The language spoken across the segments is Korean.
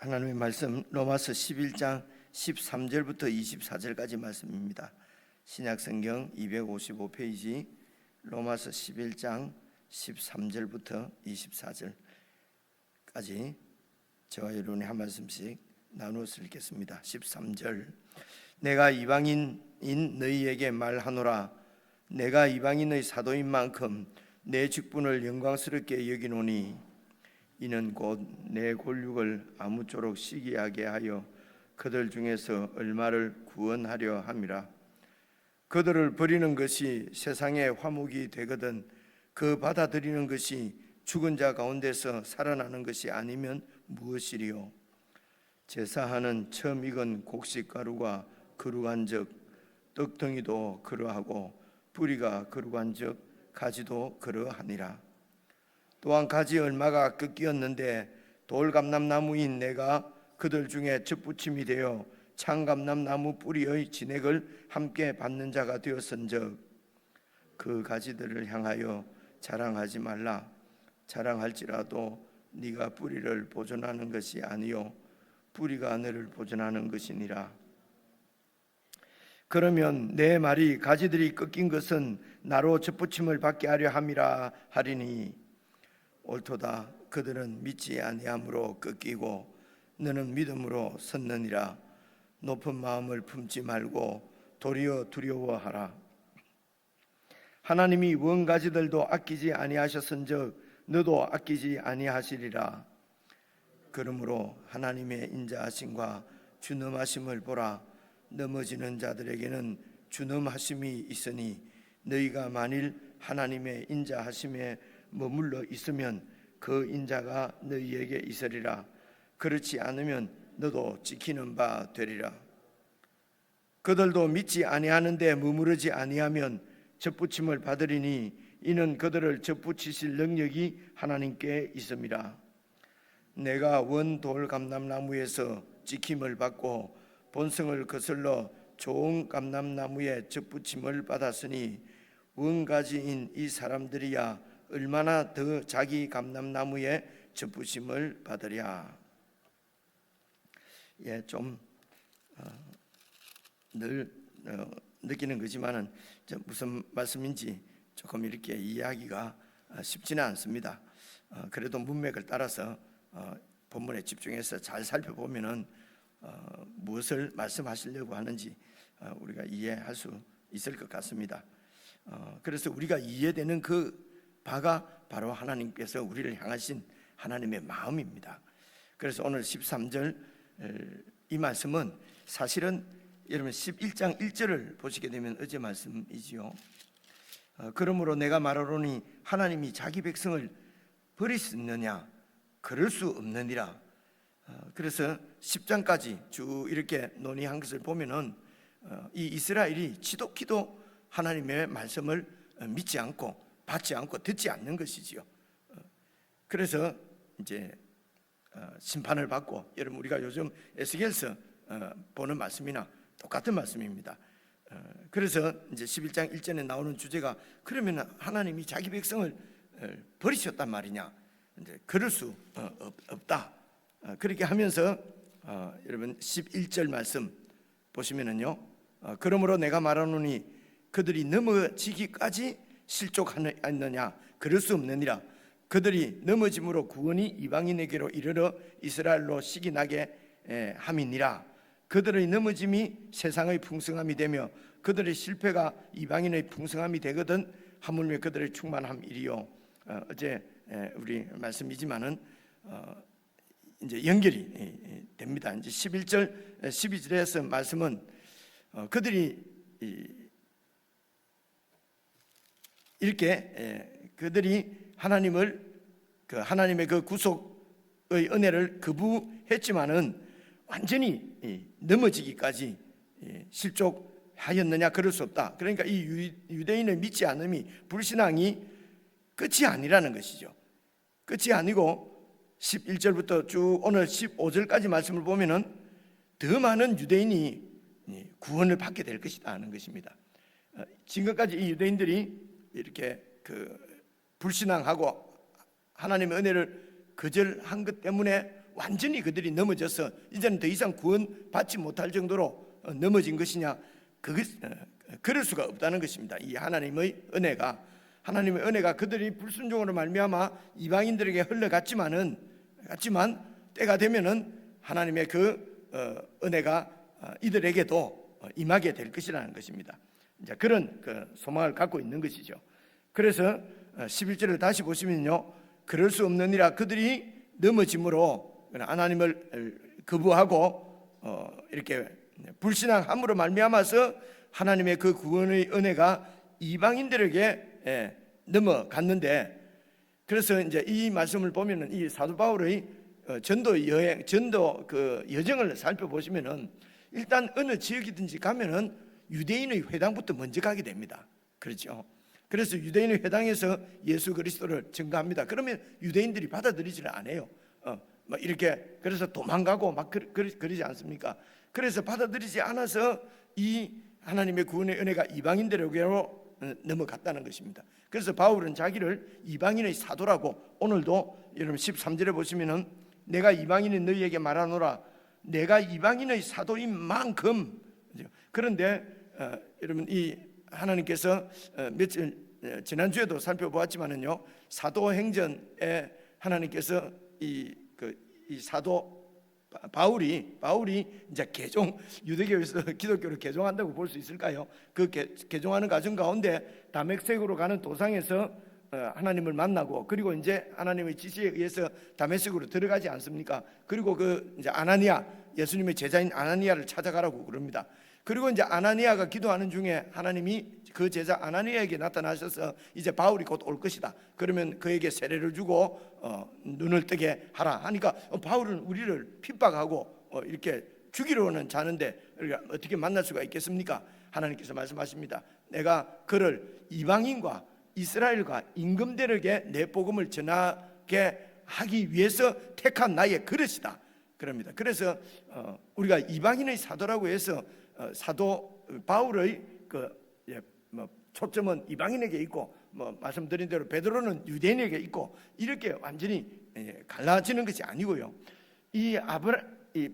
하나님의 말씀 로마서 11장 13절부터 24절까지 말씀입니다. 신약성경 255페이지 로마서 11장 13절부터 24절까지 저와 여러분이 한 말씀씩 나누어서 읽겠습니다. 13절 내가 이방인인 너희에게 말하노라. 내가 이방인의 사도인 만큼 내 직분을 영광스럽게 여기노니 이는 곧 내 골육을 아무쪼록 시기하게 하여 그들 중에서 얼마를 구원하려 함이라. 그들을 버리는 것이 세상의 화목이 되거든 그 받아들이는 것이 죽은 자 가운데서 살아나는 것이 아니면 무엇이리요. 제사하는 처음 익은 곡식가루가 거룩한즉 떡덩이도 그러하고 뿌리가 거룩한즉 가지도 그러하니라. 또한 가지 얼마가 꺾이었는데 돌감람나무인 내가 그들 중에 접붙임이 되어 창감람나무 뿌리의 진액을 함께 받는 자가 되었은즉 그 가지들을 향하여 자랑하지 말라. 자랑할지라도 네가 뿌리를 보존하는 것이 아니요 뿌리가 너를 보존하는 것이니라. 그러면 내 말이 가지들이 꺾인 것은 나로 접붙임을 받게 하려 함이라 하리니 옳도다. 그들은 믿지 아니함으로 꺾이고 너는 믿음으로 섰느니라. 높은 마음을 품지 말고 도리어 두려워하라. 하나님이 원가지들도 아끼지 아니하셨은즉 너도 아끼지 아니하시리라. 그러므로 하나님의 인자하심과 준엄하심을 보라. 넘어지는 자들에게는 준엄하심이 있으니 너희가 만일 하나님의 인자하심에 머물러 있으면 그 인자가 너희에게 있으리라. 그렇지 않으면 너도 지키는 바 되리라. 그들도 믿지 아니하는데 머무르지 아니하면 접붙임을 받으리니 이는 그들을 접붙이실 능력이 하나님께 있음이라. 내가 원돌 감람나무에서 지킴을 받고 본성을 거슬러 좋은 감람나무에 접붙임을 받았으니 원가지인 이 사람들이야 얼마나 더 자기 감람나무에 접붙임을 받으랴. 좀 늘 느끼는 거지만은 무슨 말씀인지 조금 이렇게 이해하기가 쉽지는 않습니다. 그래도 문맥을 따라서 본문에 집중해서 잘 살펴보면은 무엇을 말씀하시려고 하는지 우리가 이해할 수 있을 것 같습니다. 그래서 우리가 이해되는 그 바가 바로 하나님께서 우리를 향하신 하나님의 마음입니다. 그래서 오늘 13절 이 말씀은 사실은 여러분 11장 1절을 보시게 되면 어제 말씀이지요. 그러므로 내가 말하노니 하나님이 자기 백성을 버릴 수 있느냐? 그럴 수 없느니라. 그래서 10장까지 쭉 이렇게 논의한 것을 보면은 이 이스라엘이 지독히도 하나님의 말씀을 믿지 않고 받지 않고 듣지 않는 것이지요. 그래서 이제 심판을 받고 여러분 우리가 요즘 에스겔서 보는 말씀이나 똑같은 말씀입니다. 그래서 이제 11장 1절에 나오는 주제가 그러면 하나님이 자기 백성을 버리셨단 말이냐? 이제 그럴 수 없다. 그렇게 하면서 여러분 11절 말씀 보시면은요. 그러므로 내가 말하노니 그들이 넘어지기까지 실족하느냐? 그럴 수 없느니라. 그들이 넘어짐으로 구원이 이방인에게로 이르러 이스라엘로 시기나게 함이니라. 그들의 넘어짐이 세상의 풍성함이 되며 그들의 실패가 이방인의 풍성함이 되거든 하물며 그들의 충만함이리요. 어제 우리 말씀이지만은 이제 연결이 됩니다. 이제 11절 12절에서 말씀은 그들이 이렇게 그들이 하나님의 그 구속의 은혜를 거부했지만은 완전히 넘어지기까지 실족하였느냐? 그럴 수 없다. 그러니까 이 유대인을 믿지 않음이 불신앙이 끝이 아니라는 것이죠. 끝이 아니고 11절부터 쭉 오늘 15절까지 말씀을 보면은 더 많은 유대인이 구원을 받게 될 것이다 하는 것입니다. 지금까지 이 유대인들이 이렇게 불신앙하고 하나님의 은혜를 거절한 것 때문에 완전히 그들이 넘어져서 이제는 더 이상 구원받지 못할 정도로 넘어진 것이냐? 그럴 수가 없다는 것입니다. 이 하나님의 은혜가 그들이 불순종으로 말미암아 이방인들에게 흘러갔지만 때가 되면은 하나님의 그 은혜가 이들에게도 임하게 될 것이라는 것입니다. 이제 그런 그 소망을 갖고 있는 것이죠. 그래서 11절을 다시 보시면요, 그럴 수 없느니라. 그들이 넘어짐으로 하나님을 거부하고 이렇게 불신앙함으로 말미암아서 하나님의 그 구원의 은혜가 이방인들에게 넘어갔는데, 그래서 이제 이 말씀을 보면은 이 사도 바울의 전도 그 여정을 살펴보시면은 일단 어느 지역이든지 가면은 유대인의 회당부터 먼저 가게 됩니다. 그렇죠? 그래서 유대인의 회당에서 예수 그리스도를 증거합니다. 그러면 유대인들이 받아들이지를 않아요. 막 이렇게 그래서 도망가고 막 그러지 않습니까? 그래서 받아들이지 않아서 이 하나님의 구원의 은혜가 이방인들에게로 넘어갔다는 것입니다. 그래서 바울은 자기를 이방인의 사도라고, 오늘도 여러분 13절에 보시면은 내가 이방인이 너희에게 말하노라, 내가 이방인의 사도인 만큼. 그런데 여러분 이 하나님께서 며칠 지난주에도 살펴보았지만은요, 사도행전에 하나님께서 이 사도 바울이 이제 유대교에서 기독교를 개종한다고 볼 수 있을까요? 그 개종하는 과정 가운데 다메섹으로 가는 도상에서 하나님을 만나고, 그리고 이제 하나님의 지시에 의해서 다메섹으로 들어가지 않습니까? 그리고 그 이제 예수님의 제자인 아나니아를 찾아가라고 그럽니다. 그리고 이제 아나니아가 기도하는 중에 하나님이 그 제자 아나니아에게 나타나셔서 이제 바울이 곧 올 것이다, 그러면 그에게 세례를 주고 눈을 뜨게 하라 하니까 바울은 우리를 핍박하고 이렇게 죽이려는 자는데 우리가 어떻게 만날 수가 있겠습니까? 하나님께서 말씀하십니다. 내가 그를 이방인과 이스라엘과 임금들에게 내 복음을 전하게 하기 위해서 택한 나의 그릇이다, 그럽니다. 그래서 우리가 이방인의 사도라고 해서 사도 바울의 초점은 이방인에게 있고, 말씀드린 대로 베드로는 유대인에게 있고, 이렇게 완전히 갈라지는 것이 아니고요. 이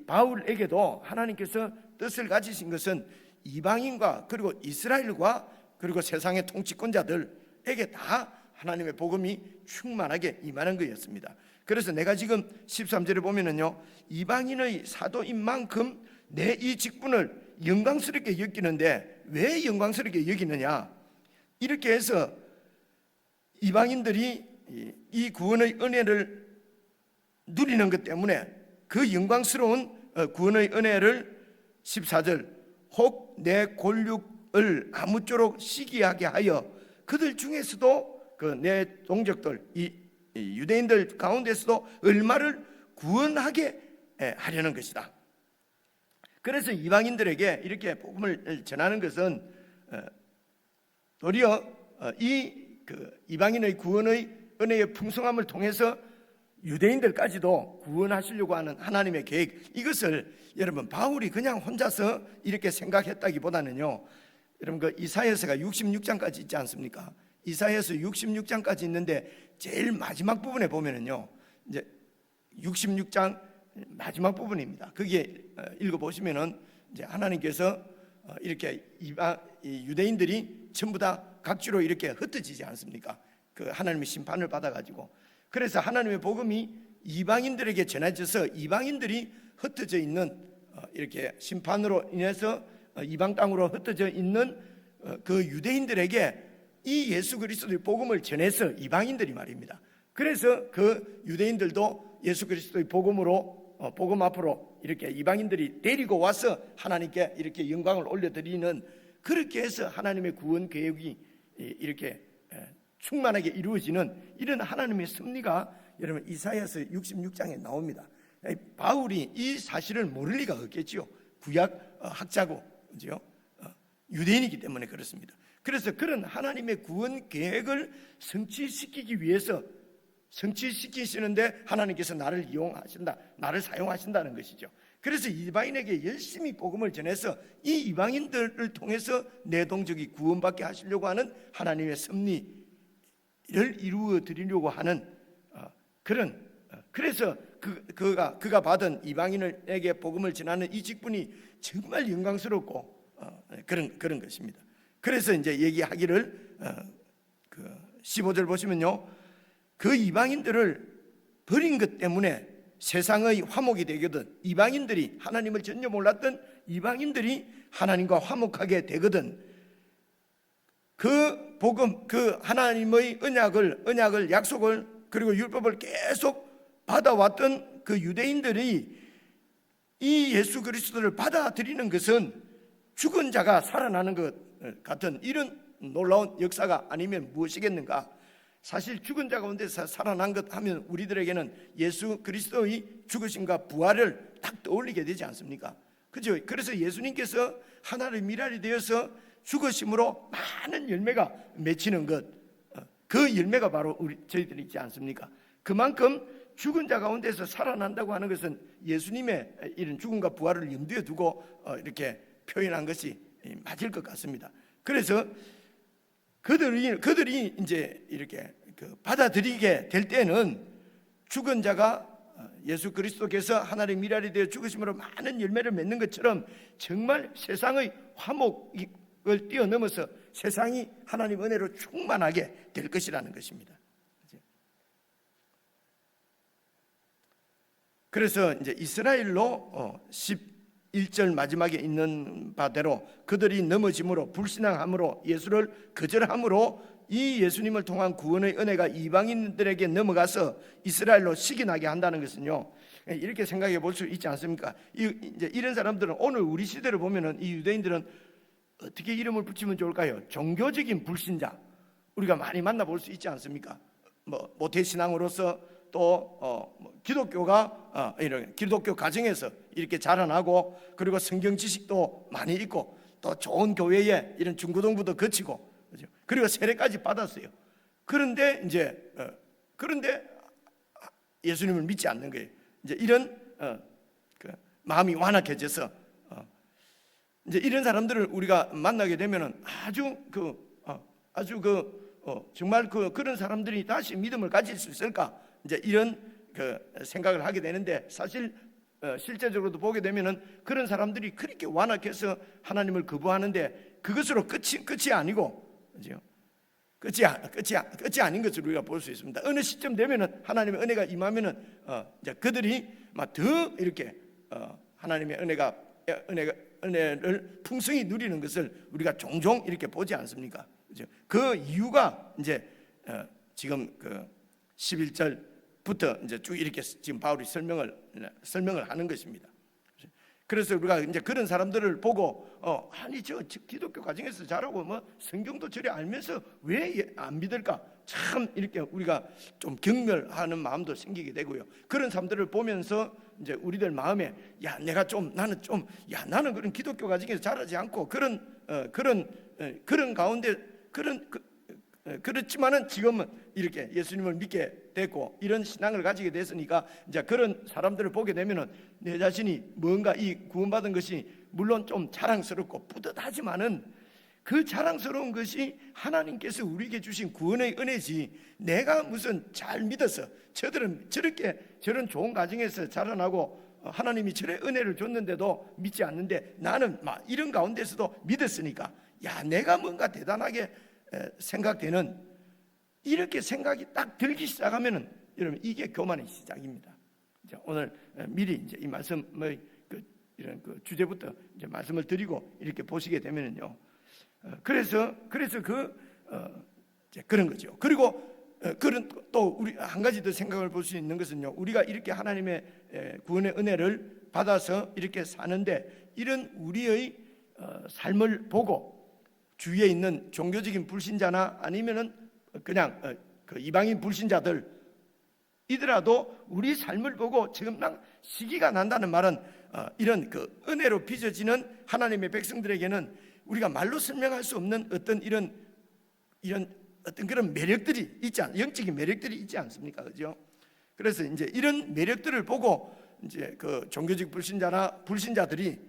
바울에게도 하나님께서 뜻을 가지신 것은 이방인과 그리고 이스라엘과 그리고 세상의 통치권자들에게 다 하나님의 복음이 충만하게 임하는 것이었습니다. 그래서 내가 지금 13절에 보면은요, 이방인의 사도인 만큼 내 이 직분을 영광스럽게 여기는데, 왜 영광스럽게 여기느냐? 이렇게 해서 이방인들이 이 구원의 은혜를 누리는 것 때문에 그 영광스러운 구원의 은혜를 14절 혹 내 골육을 아무쪼록 시기하게 하여 그들 중에서도 그 내 동족들 이 유대인들 가운데서도 얼마를 구원하게 하려는 것이다. 그래서 이방인들에게 이렇게 복음을 전하는 것은 도리어 이방인의 구원의 은혜의 풍성함을 통해서 유대인들까지도 구원하시려고 하는 하나님의 계획, 이것을 여러분 바울이 그냥 혼자서 이렇게 생각했다기보다는요, 여러분 그 이사야서가 66장까지 있지 않습니까? 이사야서 66장까지 있는데 제일 마지막 부분에 보면은요, 이제 66장 마지막 부분입니다. 거기에 읽어보시면은 이제 하나님께서 이렇게 유대인들이 전부 다 각지로 이렇게 흩어지지 않습니까? 그 하나님의 심판을 받아가지고, 그래서 하나님의 복음이 이방인들에게 전해져서 이방인들이 흩어져 있는 이렇게 심판으로 인해서 이방 땅으로 흩어져 있는 그 유대인들에게 이 예수 그리스도의 복음을 전해서 이방인들이 말입니다. 그래서 그 유대인들도 예수 그리스도의 복음으로 복음 앞으로 이렇게 이방인들이 데리고 와서 하나님께 이렇게 영광을 올려드리는, 그렇게 해서 하나님의 구원 계획이 이렇게 충만하게 이루어지는 이런 하나님의 섭리가 여러분 이사야서 66장에 나옵니다. 바울이 이 사실을 모를 리가 없겠지요. 구약 학자고 그죠? 유대인이기 때문에 그렇습니다. 그래서 그런 하나님의 구원 계획을 성취시키기 위해서 성취시키시는데 하나님께서 나를 이용하신다, 나를 사용하신다는 것이죠. 그래서 이방인에게 열심히 복음을 전해서 이 이방인들을 통해서 내 동족이 구원받게 하시려고 하는 하나님의 섭리를 이루어 드리려고 하는 그래서 그가 받은 이방인에게 복음을 전하는 이 직분이 정말 영광스럽고 그런 것입니다. 그래서 이제 얘기하기를 15절 보시면요, 그 이방인들을 버린 것 때문에 세상의 화목이 되거든. 이방인들이, 하나님을 전혀 몰랐던 이방인들이 하나님과 화목하게 되거든. 그 복음, 그 하나님의 언약을 약속을, 그리고 율법을 계속 받아왔던 그 유대인들이 이 예수 그리스도를 받아들이는 것은 죽은 자가 살아나는 것 같은 이런 놀라운 역사가 아니면 무엇이겠는가? 사실 죽은 자 가운데서 살아난 것 하면 우리들에게는 예수 그리스도의 죽으심과 부활을 딱 떠올리게 되지 않습니까? 그죠? 그래서 예수님께서 하나님의 미랄이 되어서 죽으심으로 많은 열매가 맺히는 것, 그 열매가 바로 저희들이 있지 않습니까? 그만큼 죽은 자 가운데서 살아난다고 하는 것은 예수님의 이런 죽음과 부활을 염두에 두고 이렇게 표현한 것이 맞을 것 같습니다. 그래서 그들이 이제 이렇게 받아들이게 될 때는 죽은 자가 예수 그리스도께서 하나님의 미랄이 되어 죽으심으로 많은 열매를 맺는 것처럼 정말 세상의 화목을 뛰어넘어서 세상이 하나님 은혜로 충만하게 될 것이라는 것입니다. 그래서 이제 이스라엘로 11절 마지막에 있는 바대로 그들이 넘어짐으로, 불신앙함으로, 예수를 거절함으로 이 예수님을 통한 구원의 은혜가 이방인들에게 넘어가서 이스라엘로 식인하게 한다는 것은요, 이렇게 생각해 볼 수 있지 않습니까? 이제 이런 사람들은 오늘 우리 시대를 보면은 이 유대인들은 어떻게 이름을 붙이면 좋을까요? 종교적인 불신자, 우리가 많이 만나볼 수 있지 않습니까? 모태신앙으로서 또 기독교가 이런 기독교 가정에서 이렇게 자라나고, 그리고 성경 지식도 많이 있고, 또 좋은 교회에 이런 중고등부도 거치고, 그렇죠? 그리고 세례까지 받았어요. 그런데 그런데 예수님을 믿지 않는 거예요. 이제 이런 마음이 완악해져서 이제 이런 사람들을 우리가 만나게 되면은 정말 그런 사람들이 다시 믿음을 가질 수 있을까? 이제 이런 생각을 하게 되는데, 사실 실제적으로도 보게 되면은 그런 사람들이 그렇게 완악해서 하나님을 거부하는데 그것으로 끝이 아니고, 그죠? 끝이 아닌 것을 우리가 볼 수 있습니다. 어느 시점 되면은 하나님의 은혜가 임하면은 이제 그들이 막 더 이렇게 하나님의 은혜를 풍성히 누리는 것을 우리가 종종 이렇게 보지 않습니까? 그죠? 그 이유가 이제 지금 11절부터 이제 쭉 이렇게 지금 바울이 설명을 하는 것입니다. 그래서 우리가 이제 그런 사람들을 보고 아니 저 기독교 가정에서 자라고 성경도 저리 알면서 왜 안 믿을까? 참 이렇게 우리가 좀 경멸하는 마음도 생기게 되고요. 그런 사람들을 보면서 이제 우리들 마음에 나는 그런 기독교 가정에서 자라지 않고 그런 가운데 그렇지만은 지금은 이렇게 예수님을 믿게 됐고 이런 신앙을 가지게 됐으니까 이제 그런 사람들을 보게 되면은 내 자신이 뭔가 이 구원받은 것이 물론 좀 자랑스럽고 뿌듯하지만은 그 자랑스러운 것이 하나님께서 우리에게 주신 구원의 은혜지, 내가 무슨 잘 믿어서 저들은 저런 좋은 가정에서 자라나고 하나님이 저의 은혜를 줬는데도 믿지 않는데 나는 막 이런 가운데서도 믿었으니까 내가 뭔가 대단하게 생각되는, 이렇게 생각이 딱 들기 시작하면은 여러분 이게 교만의 시작입니다. 이제 오늘 미리 이제 이 말씀의 이런 주제부터 이제 말씀을 드리고 이렇게 보시게 되면은요. 그래서 그런 거죠. 그리고 그런 또 우리 한 가지 더 생각을 볼 수 있는 것은요. 우리가 이렇게 하나님의 구원의 은혜를 받아서 이렇게 사는데 이런 우리의 삶을 보고 주위에 있는 종교적인 불신자나 아니면은 그냥 그 이방인 불신자들 이더라도 우리 삶을 보고 지금 시기가 난다는 말은 이런 은혜로 빚어지는 하나님의 백성들에게는 우리가 말로 설명할 수 없는 어떤 이런 어떤 그런 매력들이 영적인 매력들이 있지 않습니까? 그죠? 그래서 이제 이런 매력들을 보고 이제 그 종교적 불신자나 불신자들이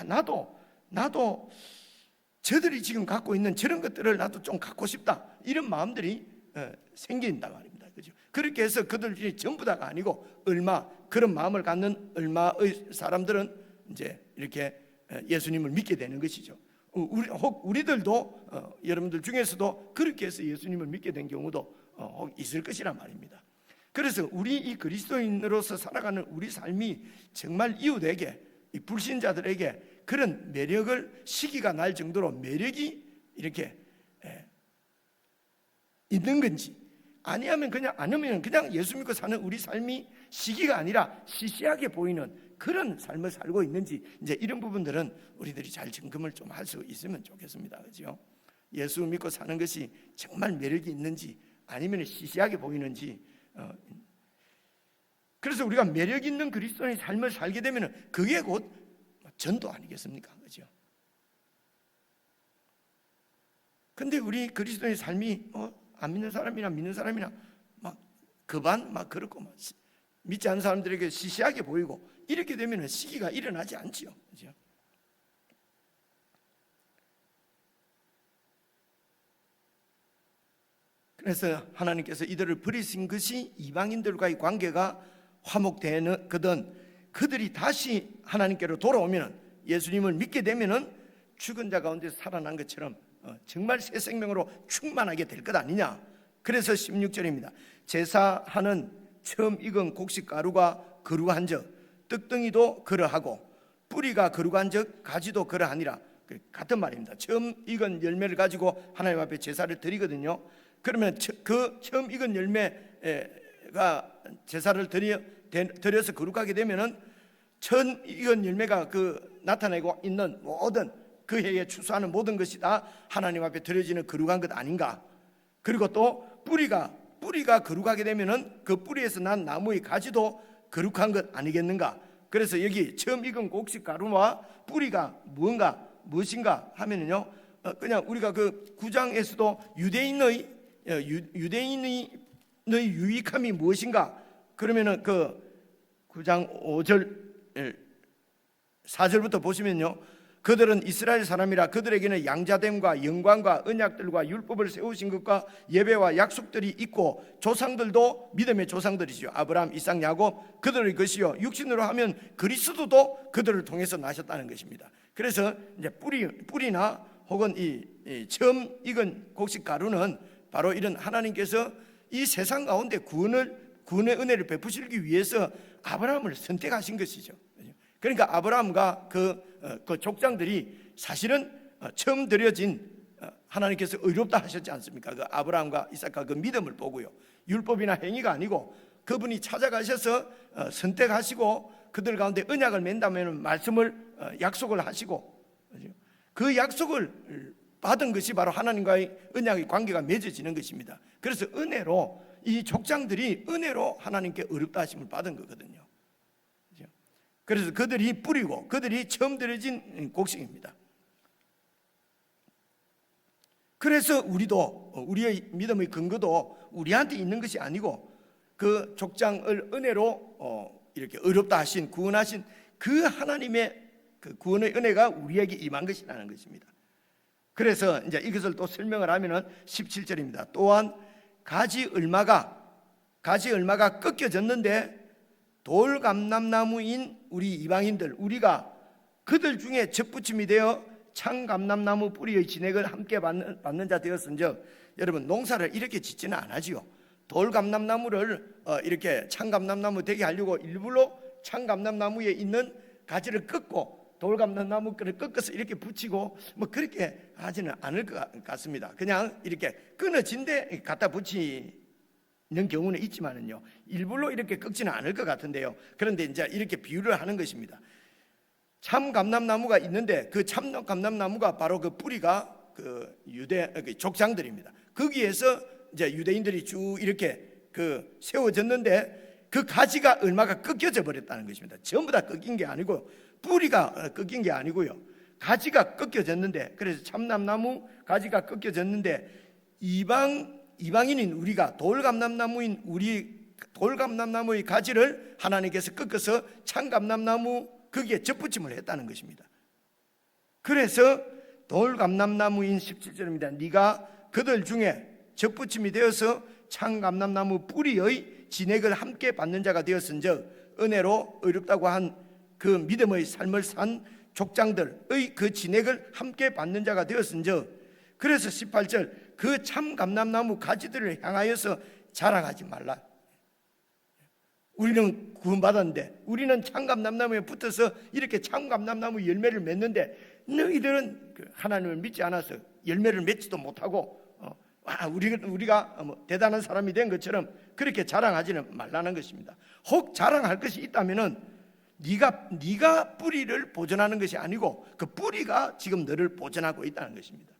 나도 저들이 지금 갖고 있는 저런 것들을 나도 좀 갖고 싶다, 이런 마음들이 생긴다 말입니다. 그죠? 그렇게 해서 그들이 전부 다가 아니고 그런 마음을 갖는 얼마의 사람들은 이제 이렇게 예수님을 믿게 되는 것이죠. 우리들도 여러분들 중에서도 그렇게 해서 예수님을 믿게 된 경우도 혹 있을 것이란 말입니다. 그래서 우리 이 그리스도인으로서 살아가는 우리 삶이 정말 이웃에게, 이 불신자들에게 그런 매력을, 시기가 날 정도로 매력이 이렇게 있는 건지, 아니하면 그냥 안 하면 그냥 예수 믿고 사는 우리 삶이 시기가 아니라 시시하게 보이는 그런 삶을 살고 있는지, 이제 이런 부분들은 우리들이 잘 점검을 좀 할 수 있으면 좋겠습니다. 그렇죠? 예수 믿고 사는 것이 정말 매력이 있는지 아니면 시시하게 보이는지. 그래서 우리가 매력 있는 그리스도인의 삶을 살게 되면 그게 곧 전도 아니겠습니까? 그렇죠? 근데 우리 그리스도인의 삶이 안 믿는 사람이나 믿는 사람이나 막 그반 막 그렇고 막 믿지 않는 사람들에게 시시하게 보이고 이렇게 되면 시기가 일어나지 않지요. 그렇죠? 그래서 하나님께서 이들을 버리신 것이 이방인들과의 관계가 화목되거든 그들이 다시 하나님께로 돌아오면, 예수님을 믿게 되면 죽은 자 가운데 살아난 것처럼 정말 새 생명으로 충만하게 될 것 아니냐. 그래서 16절입니다. 제사하는 처음 익은 곡식 가루가 거룩한 적 떡덩이도 그러하고 뿌리가 거룩한 적 가지도 그러하니라. 같은 말입니다. 처음 익은 열매를 가지고 하나님 앞에 제사를 드리거든요. 그러면 그 처음 익은 열매가 제사를 드려서 거룩하게 되면은 처음 익은 열매가 그 나타내고 있는 모든 그 해에 추수하는 모든 것이 다 하나님 앞에 드려지는 거룩한 것 아닌가. 그리고 또 뿌리가 거룩하게 되면은 그 뿌리에서 난 나무의 가지도 거룩한 것 아니겠는가. 그래서 여기 처음 익은 곡식 가루와 뿌리가 무엇인가 하면은요, 그냥 우리가 그 9장에서도 유대인의 유익함이 무엇인가 그러면은 그 9장 5절 4절부터 보시면요, 그들은 이스라엘 사람이라 그들에게는 양자됨과 영광과 언약들과 율법을 세우신 것과 예배와 약속들이 있고 조상들도 믿음의 조상들이죠. 아브라함, 이삭, 야곱 그들의 것이요 육신으로 하면 그리스도도 그들을 통해서 나셨다는 것입니다. 그래서 이제 뿌리나 혹은 이 처음 익은 곡식 가루는 바로 이런 하나님께서 이 세상 가운데 구원의 은혜를 베푸시기 위해서 아브라함을 선택하신 것이죠. 그러니까 아브라함과 그 족장들이 사실은 처음 드려진 하나님께서 의롭다 하셨지 않습니까? 그 아브라함과 이삭과 그 믿음을 보고요. 율법이나 행위가 아니고 그분이 찾아가셔서 선택하시고 그들 가운데 언약을 맺는다면 말씀을 약속을 하시고 그 약속을 받은 것이 바로 하나님과의 언약의 관계가 맺어지는 것입니다. 그래서 은혜로 이 족장들이 은혜로 하나님께 의롭다 하심을 받은 거거든요. 그래서 그들이 뿌리고 그들이 처음 들여진 곡식입니다. 그래서 우리의 믿음의 근거도 우리한테 있는 것이 아니고 그 족장을 은혜로 이렇게 의롭다 하신, 구원하신 그 하나님의 그 구원의 은혜가 우리에게 임한 것이라는 것입니다. 그래서 이제 이것을 또 설명을 하면은 17절입니다. 또한 가지 얼마가 꺾여졌는데 돌감람나무인 우리 이방인들, 우리가 그들 중에 접붙임이 되어 창감람나무 뿌리의 진액을 함께 받는 자 되었은즉, 여러분 농사를 이렇게 짓지는 않아지요. 돌감람나무를 이렇게 창감람나무 되게 하려고 일부러 창감람나무에 있는 가지를 꺾고 돌감람나무를 꺾어서 이렇게 붙이고 뭐 그렇게 하지는 않을 것 같습니다. 그냥 이렇게 끊어진 데 갖다 붙이는 경우는 있지만은요, 일부러 이렇게 꺾지는 않을 것 같은데요. 그런데 이제 이렇게 비유를 하는 것입니다. 참 감람나무가 있는데 그 참 감람나무가 바로 그 뿌리가 그 유대 족장들입니다. 거기에서 이제 유대인들이 쭉 이렇게 그 세워졌는데 그 가지가 얼마가 꺾여져 버렸다는 것입니다. 전부 다 꺾인 게 아니고 뿌리가 꺾인 게 아니고요, 가지가 꺾여졌는데, 그래서 참남나무 가지가 꺾여졌는데 이방인인 우리가 돌감람나무의 가지를 하나님께서 꺾어서 참감람나무 거기에 접붙임을 했다는 것입니다. 그래서 돌감람나무인 17절입니다. 네가 그들 중에 접붙임이 되어서 참감람나무 뿌리의 진액을 함께 받는 자가 되었은즉 은혜로 의롭다고 한 그 믿음의 삶을 산 족장들의 그 진액을 함께 받는 자가 되었은즉 그래서 18절 그 참감람나무 가지들을 향하여서 자랑하지 말라. 우리는 구원받았는데 우리는 참감람나무에 붙어서 이렇게 참감람나무 열매를 맺는데 너희들은 하나님을 믿지 않아서 열매를 맺지도 못하고 우리가 대단한 사람이 된 것처럼 그렇게 자랑하지는 말라는 것입니다. 혹 자랑할 것이 있다면은 네가 뿌리를 보존하는 것이 아니고 그 뿌리가 지금 너를 보존하고 있다는 것입니다.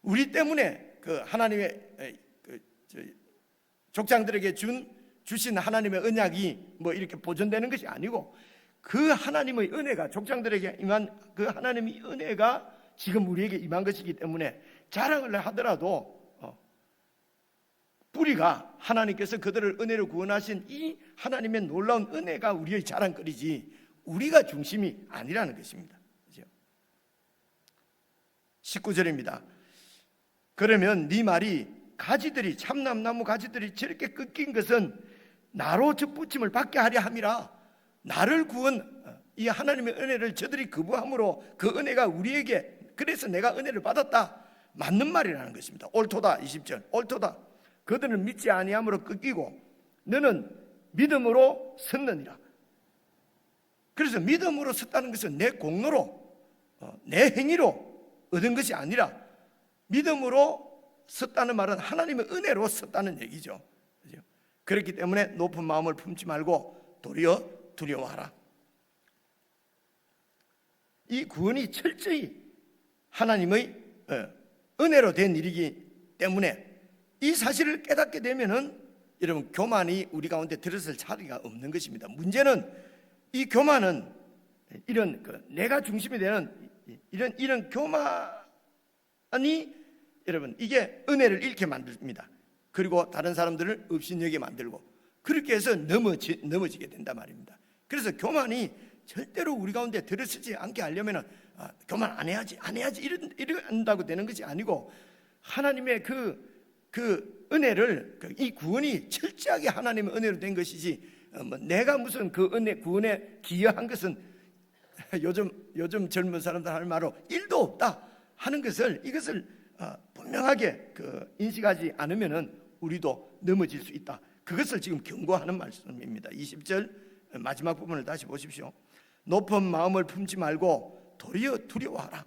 우리 때문에 그 하나님의 족장들에게 주신 하나님의 언약이 뭐 이렇게 보존되는 것이 아니고 그 하나님의 은혜가 족장들에게 임한 그 하나님의 은혜가 지금 우리에게 임한 것이기 때문에 자랑을 하더라도 뿌리가 하나님께서 그들을 은혜로 구원하신 이 하나님의 놀라운 은혜가 우리의 자랑거리지 우리가 중심이 아니라는 것입니다. 그렇죠? 19절입니다. 그러면 네 말이 가지들이 참남나무 가지들이 저렇게 꺾인 것은 나로 접붙임을 받게 하려 함이라. 나를 구원 이 하나님의 은혜를 저들이 거부함으로 그 은혜가 우리에게 그래서 내가 은혜를 받았다. 맞는 말이라는 것입니다. 옳도다. 20절 옳도다. 그들은 믿지 아니함으로 꺾이고 너는 믿음으로 섰느니라. 그래서 믿음으로 섰다는 것은 내 공로로 내 행위로 얻은 것이 아니라 믿음으로 섰다는 말은 하나님의 은혜로 섰다는 얘기죠. 그렇기 때문에 높은 마음을 품지 말고 도리어 두려워하라. 이 구원이 철저히 하나님의 은혜로 된 일이기 때문에 이 사실을 깨닫게 되면은 여러분 교만이 우리 가운데 들었을 자리가 없는 것입니다. 문제는 이 교만은 이런 내가 중심이 되는 이런 교만이 여러분 이게 은혜를 잃게 만듭니다. 그리고 다른 사람들을 업신여게 만들고 그렇게 해서 넘어지게 된단 말입니다. 그래서 교만이 절대로 우리 가운데 들어서지 않게 하려면은 교만 안 해야지 이런다고 되는 것이 아니고 하나님의 그 은혜를 이 구원이 철저하게 하나님의 은혜로 된 것이지 내가 무슨 그 은혜 구원에 기여한 것은 요즘 젊은 사람들 하는 말로 일도 없다 하는 것을 이것을 분명하게 인식하지 않으면은 우리도 넘어질 수 있다. 그것을 지금 경고하는 말씀입니다. 20절 마지막 부분을 다시 보십시오. 높은 마음을 품지 말고 도리어 두려워하라.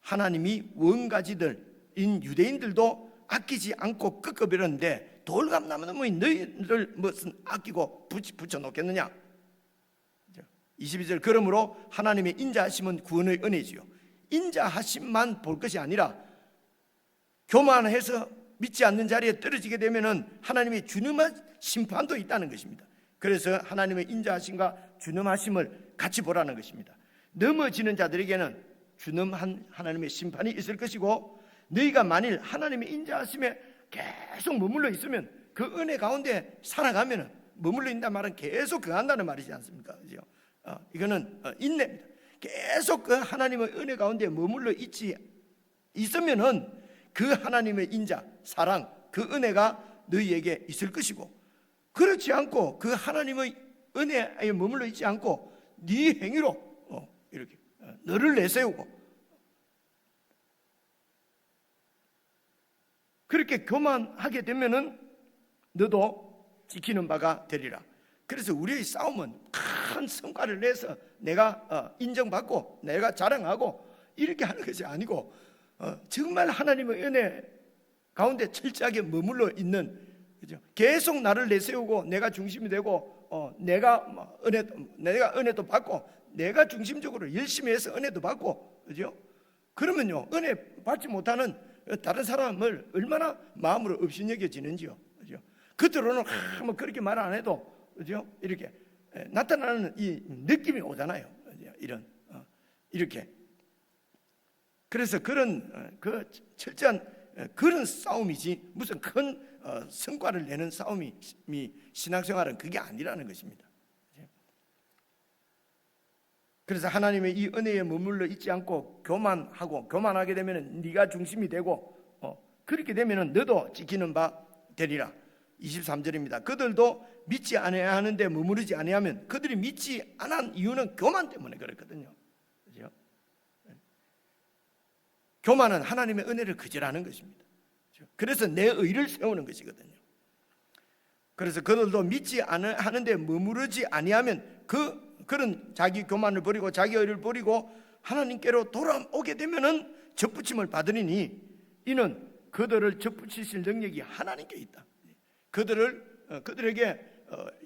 하나님이 원가지들인 유대인들도 아끼지 않고 꺾어버렸는데 돌감나무의 너희를 무슨 아끼고 붙여놓겠느냐. 22절 그러므로 하나님의 인자하심은 구원의 은혜지요. 인자하심만 볼 것이 아니라 교만해서 믿지 않는 자리에 떨어지게 되면은 하나님의 준엄한 심판도 있다는 것입니다. 그래서 하나님의 인자하심과 준엄하심을 같이 보라는 것입니다. 넘어지는 자들에게는 준엄한 하나님의 심판이 있을 것이고 너희가 만일 하나님의 인자하심에 계속 머물러 있으면 그 은혜 가운데 살아가면 머물러 있다는 말은 계속 거한다는 말이지 않습니까? 그죠? 이거는 인내입니다. 계속 그 하나님의 은혜 가운데 머물러 있으면은 그 하나님의 인자, 사랑, 그 은혜가 너희에게 있을 것이고 그렇지 않고 그 하나님의 은혜에 머물러 있지 않고 네 행위로 이렇게 너를 내세우고 그렇게 교만하게 되면은 너도 지키는 바가 되리라. 그래서 우리의 싸움은 큰 성과를 내서 내가 인정받고 내가 자랑하고 이렇게 하는 것이 아니고 정말 하나님의 은혜 가운데 철저하게 머물러 있는 그죠? 계속 나를 내세우고 내가 중심이 되고 내가 은혜도 받고 내가 중심적으로 열심히 해서 은혜도 받고 그죠? 그러면요 은혜 받지 못하는 다른 사람을 얼마나 마음으로 업신여겨지는지요. 그죠? 겉으로는 뭐 그렇게 말 안 해도 그죠? 이렇게 나타나는 이 느낌이 오잖아요. 이런 이렇게. 그래서 그런 그 철저한 그런 싸움이지 무슨 큰 성과를 내는 싸움이 신앙생활은 그게 아니라는 것입니다. 그래서 하나님의 이 은혜에 머물러 있지 않고 교만하게 되면 네가 중심이 되고 그렇게 되면 너도 지키는 바 되리라. 23절입니다. 그들도 믿지 아니하는데 머무르지 아니하면, 그들이 믿지 않은 이유는 교만 때문에 그렇거든요. 그렇죠? 교만은 하나님의 은혜를 거절하는 것입니다. 그래서 내 의를 세우는 것이거든요. 그래서 그들도 믿지 않으는데 머무르지 아니하면, 그런 자기 교만을 버리고 자기 의를 버리고 하나님께로 돌아오게 되면은 접붙임을 받으리니, 이는 그들을 접붙이실 능력이 하나님께 있다. 그들에게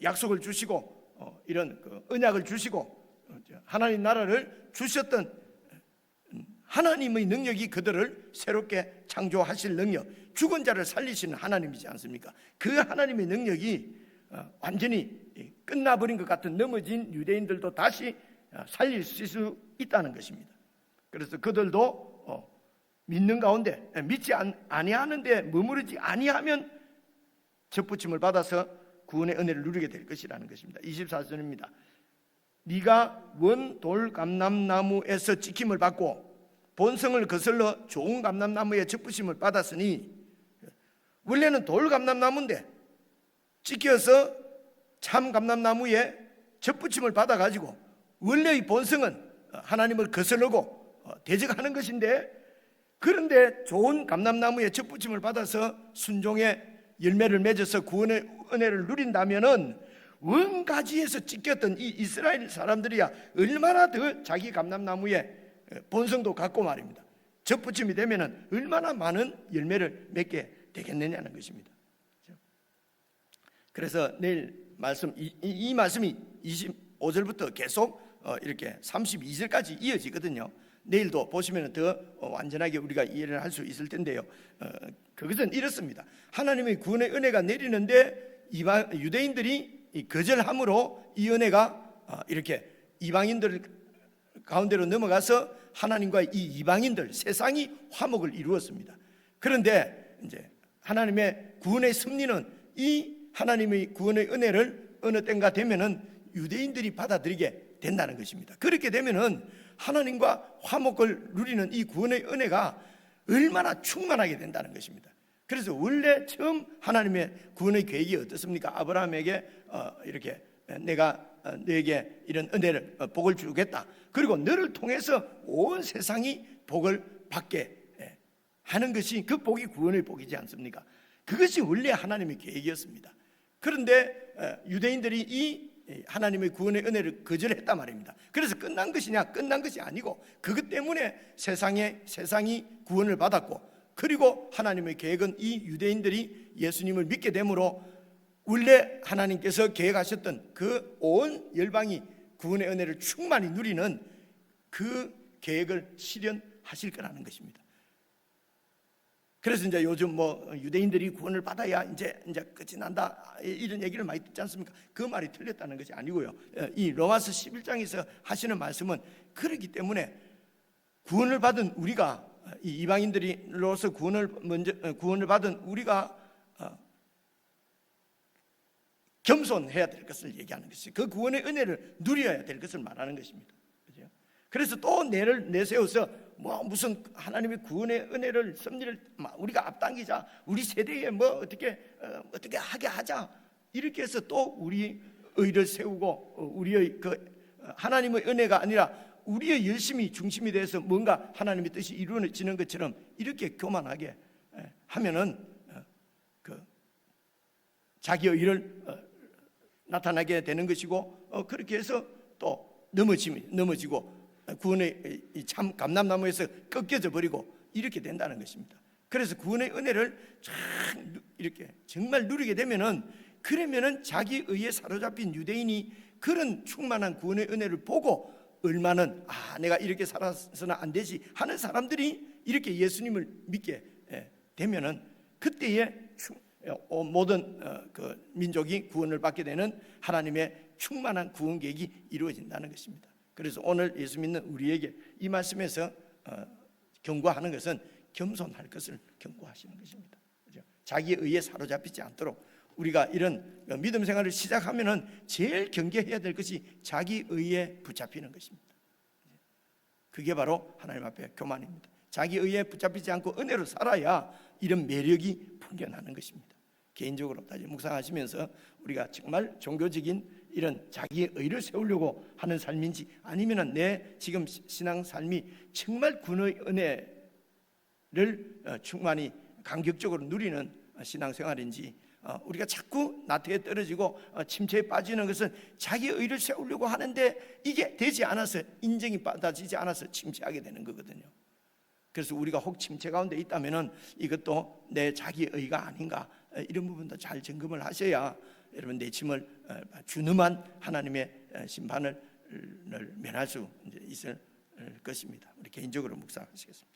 약속을 주시고 이런 언약을 주시고 하나님 나라를 주셨던 하나님의 능력이 그들을 새롭게 창조하실 능력, 죽은 자를 살리시는 하나님이지 않습니까? 그 하나님의 능력이 완전히 끝나버린 것 같은 넘어진 유대인들도 다시 살릴 수 있다는 것입니다. 그래서 그들도 믿는 가운데, 믿지 아니하는데 머무르지 아니하면 접붙임을 받아서 구원의 은혜를 누리게 될 것이라는 것입니다. 24절입니다. 네가 원 돌 감람나무에서 찍힘을 받고 본성을 거슬러 좋은 감람나무에 접붙임을 받았으니, 원래는 돌 감람나무인데 찍혀서 참 감람나무에 접붙임을 받아가지고 원래의 본성은 하나님을 거스르고 대적하는 것인데, 그런데 좋은 감람나무에 접붙임을 받아서 순종의 열매를 맺어서 구원의 은혜를 누린다면은 원가지에서 찢겼던 이 이스라엘 사람들이야 얼마나 더 자기 감람나무에 본성도 갖고 말입니다. 접붙임이 되면은 얼마나 많은 열매를 맺게 되겠느냐는 것입니다. 그래서 내일 말씀, 이 말씀이 25절부터 계속 이렇게 32절까지 이어지거든요. 내일도 보시면 더 완전하게 우리가 이해를 할 수 있을 텐데요. 그것은 이렇습니다. 하나님의 구원의 은혜가 내리는데 유대인들이 거절함으로 이 은혜가 이렇게 이방인들 가운데로 넘어가서 하나님과 이 이방인들, 세상이 화목을 이루었습니다. 그런데 이제 하나님의 구원의 섭리는, 이 하나님의 구원의 은혜를 어느 때인가 되면은 유대인들이 받아들이게 된다는 것입니다. 그렇게 되면은 하나님과 화목을 누리는 이 구원의 은혜가 얼마나 충만하게 된다는 것입니다. 그래서 원래 처음 하나님의 구원의 계획이 어떻습니까? 아브라함에게 이렇게 내가 너에게 이런 은혜를 복을 주겠다. 그리고 너를 통해서 온 세상이 복을 받게 하는 것이, 그 복이 구원의 복이지 않습니까? 그것이 원래 하나님의 계획이었습니다. 그런데 유대인들이 이 하나님의 구원의 은혜를 거절했단 말입니다. 그래서 끝난 것이냐? 끝난 것이 아니고, 그것 때문에 세상이 구원을 받았고, 그리고 하나님의 계획은 이 유대인들이 예수님을 믿게 되므로 원래 하나님께서 계획하셨던 그 온 열방이 구원의 은혜를 충만히 누리는 그 계획을 실현하실 거라는 것입니다. 그래서 이제 요즘 유대인들이 구원을 받아야 이제 끝이 난다, 이런 얘기를 많이 듣지 않습니까? 그 말이 틀렸다는 것이 아니고요. 이 로마서 11장에서 하시는 말씀은 그렇기 때문에 구원을 받은 우리가, 이 이방인들로서 구원을 받은 우리가 겸손해야 될 것을 얘기하는 것이, 그 구원의 은혜를 누려야 될 것을 말하는 것입니다. 그죠? 그래서 또 내세워서 무슨 하나님의 구원의 은혜를, 섭리를 우리가 앞당기자, 우리 세대에 어떻게 하게 하자, 이렇게 해서 또 우리 의를 세우고 우리의 하나님의 은혜가 아니라 우리의 열심이 중심이 돼서 뭔가 하나님의 뜻이 이루어지는 것처럼 이렇게 교만하게 하면은 자기의 의를 나타나게 되는 것이고, 그렇게 해서 또 넘어지고 구원의 참 감람나무에서 꺾여져 버리고 이렇게 된다는 것입니다. 그래서 구원의 은혜를 이렇게 정말 누리게 되면은, 그러면은 자기 의에 사로잡힌 유대인이 그런 충만한 구원의 은혜를 보고 얼마는 내가 이렇게 살아서는 안 되지 하는 사람들이 이렇게 예수님을 믿게 되면은 그때에 모든 그 민족이 구원을 받게 되는 하나님의 충만한 구원 계획이 이루어진다는 것입니다. 그래서 오늘 예수 믿는 우리에게 이 말씀에서 경고하는 것은 겸손할 것을 경고하시는 것입니다. 그렇죠? 자기의 의에 사로잡히지 않도록 우리가 이런 믿음 생활을 시작하면은 제일 경계해야 될 것이 자기 의에 붙잡히는 것입니다. 그게 바로 하나님 앞에 교만입니다. 자기 의에 붙잡히지 않고 은혜로 살아야 이런 매력이 풍겨나는 것입니다. 개인적으로 다시 묵상하시면서 우리가 정말 종교적인 이런 자기의 의를 세우려고 하는 삶인지, 아니면은 내 지금 신앙 삶이 정말 군의 은혜를 충만히 감격적으로 누리는 신앙생활인지, 우리가 자꾸 나태에 떨어지고 침체에 빠지는 것은 자기의 의를 세우려고 하는데 이게 되지 않아서, 인정이 받아지지 않아서 침체하게 되는 거거든요. 그래서 우리가 혹 침체 가운데 있다면은 이것도 내 자기의 의가 아닌가, 이런 부분도 잘 점검을 하셔야 여러분 내침을 준엄한 하나님의 심판을 면할 수 있을 것입니다. 우리 개인적으로 묵상하시겠습니다.